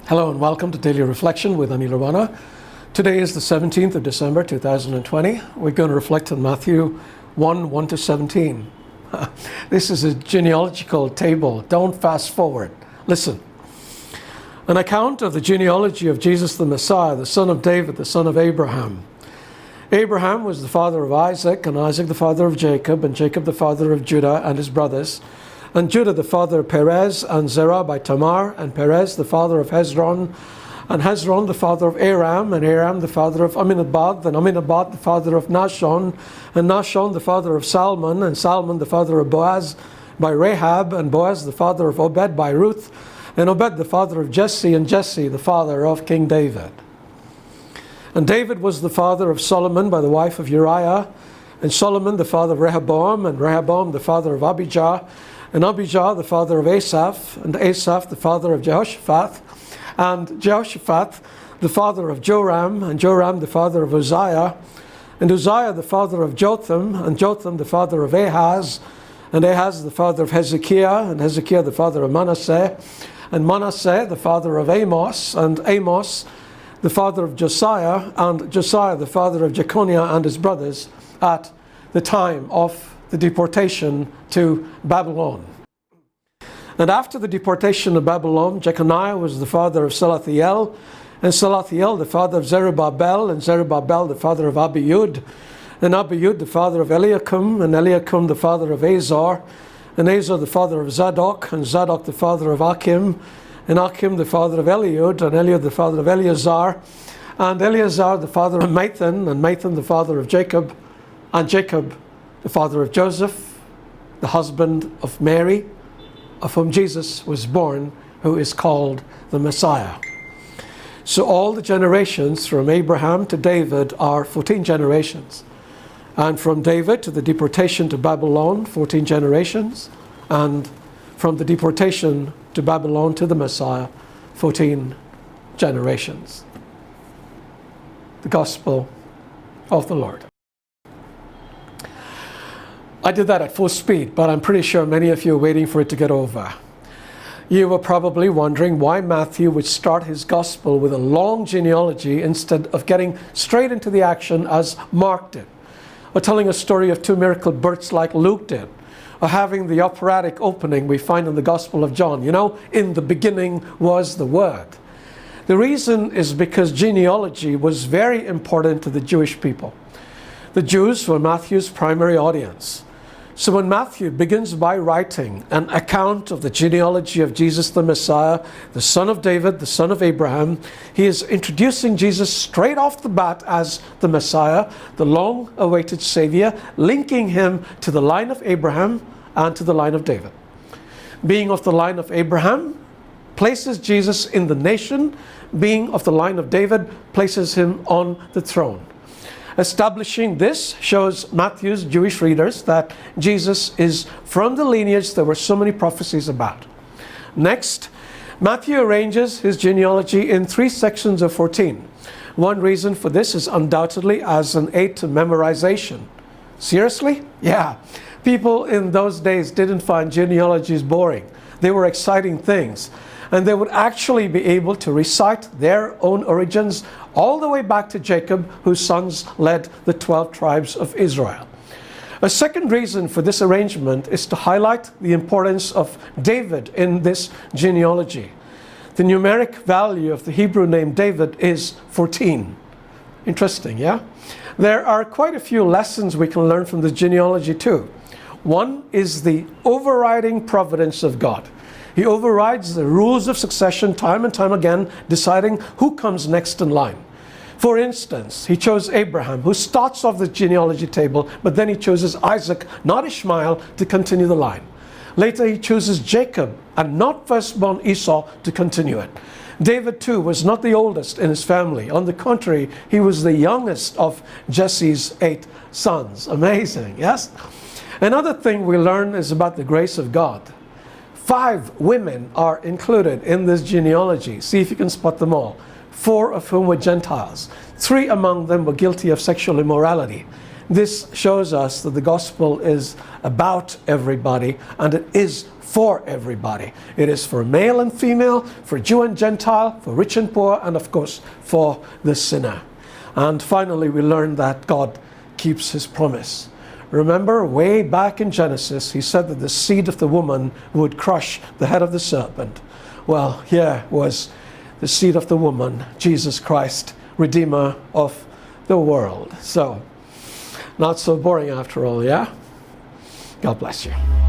Hello and welcome to Daily Reflection with Aneel Aranha. Today is the 17th of December 2020. We're going to reflect on Matthew 1 to 17. This is a genealogical table. Don't fast forward. Listen. An account of the genealogy of Jesus the Messiah, the son of David, the son of Abraham. Abraham was the father of Isaac, and Isaac the father of Jacob, and Jacob the father of Judah and his brothers, and Judah the father of Perez and Zerah by Tamar, and Perez the father of Hezron, and Hezron the father of Aram, and Aram the father of Amminadab, and Amminadab the father of Nahshon, and Nahshon the father of Salmon, and Salmon the father of Boaz by Rahab, and Boaz the father of Obed by Ruth, and Obed the father of Jesse, and Jesse the father of King David. And David was the father of Solomon by the wife of Uriah, and Solomon the father of Rehoboam, and Rehoboam the father of Abijah, and Abijah the father of Asaph, and Asaph the father of Jehoshaphat, and Jehoshaphat the father of Joram, and Joram the father of Uzziah, and Uzziah the father of Jotham, and Jotham the father of Ahaz, and Ahaz the father of Hezekiah, and Hezekiah the father of Manasseh, and Manasseh the father of Amos, and Amos the father of Josiah, and Josiah the father of Jeconiah and his brothers at the time of the deportation to Babylon. And after the deportation of Babylon, Jeconiah was the father of Salathiel, and Salathiel the father of Zerubbabel, and Zerubbabel the father of Abiud, and Abiud the father of Eliakim, and Eliakim the father of Azor, and Azor the father of Zadok, and Zadok the father of Achim, and Achim the father of Eliud, and Eliud the father of Eleazar, and Eleazar the father of Mathan, and Mathan the father of Jacob, and Jacob the father of Joseph, the husband of Mary, of whom Jesus was born, who is called the Messiah. So all the generations from Abraham to David are 14 generations. And from David to the deportation to Babylon, 14 generations. And from the deportation to Babylon to the Messiah, 14 generations. The Gospel of the Lord. I did that at full speed, but I'm pretty sure many of you are waiting for it to get over. You were probably wondering why Matthew would start his gospel with a long genealogy instead of getting straight into the action as Mark did, or telling a story of two miracle births like Luke did, or having the operatic opening we find in the Gospel of John. You know, in the beginning was the Word. The reason is because genealogy was very important to the Jewish people. The Jews were Matthew's primary audience. So when Matthew begins by writing an account of the genealogy of Jesus the Messiah, the son of David, the son of Abraham, he is introducing Jesus straight off the bat as the Messiah, the long-awaited Savior, linking him to the line of Abraham and to the line of David. Being of the line of Abraham places Jesus in the nation. Being of the line of David places him on the throne. Establishing this shows Matthew's Jewish readers that Jesus is from the lineage there were so many prophecies about. Next, Matthew arranges his genealogy in 3 sections of 14. One reason for this is undoubtedly as an aid to memorization. Seriously? Yeah. People in those days didn't find genealogies boring. They were exciting things. And they would actually be able to recite their own origins all the way back to Jacob, whose sons led the 12 tribes of Israel. A second reason for this arrangement is to highlight the importance of David in this genealogy. The numeric value of the Hebrew name David is 14. Interesting, yeah? There are quite a few lessons we can learn from this genealogy too. One is the overriding providence of God. He overrides the rules of succession time and time again, deciding who comes next in line. For instance, he chose Abraham, who starts off the genealogy table, but then he chooses Isaac, not Ishmael, to continue the line. Later he chooses Jacob, and not firstborn Esau, to continue it. David too was not the oldest in his family. On the contrary, he was the youngest of Jesse's 8 sons. Amazing, yes? Another thing we learn is about the grace of God. 5 women are included in this genealogy. See if you can spot them all. 4 of whom were Gentiles. 3 among them were guilty of sexual immorality. This shows us that the gospel is about everybody, and it is for everybody. It is for male and female, for Jew and Gentile, for rich and poor, and of course for the sinner. And finally, we learn that God keeps his promise. Remember, way back in Genesis, he said that the seed of the woman would crush the head of the serpent. Well, here was the seed of the woman, Jesus Christ, Redeemer of the world. So, not so boring after all, yeah? God bless you.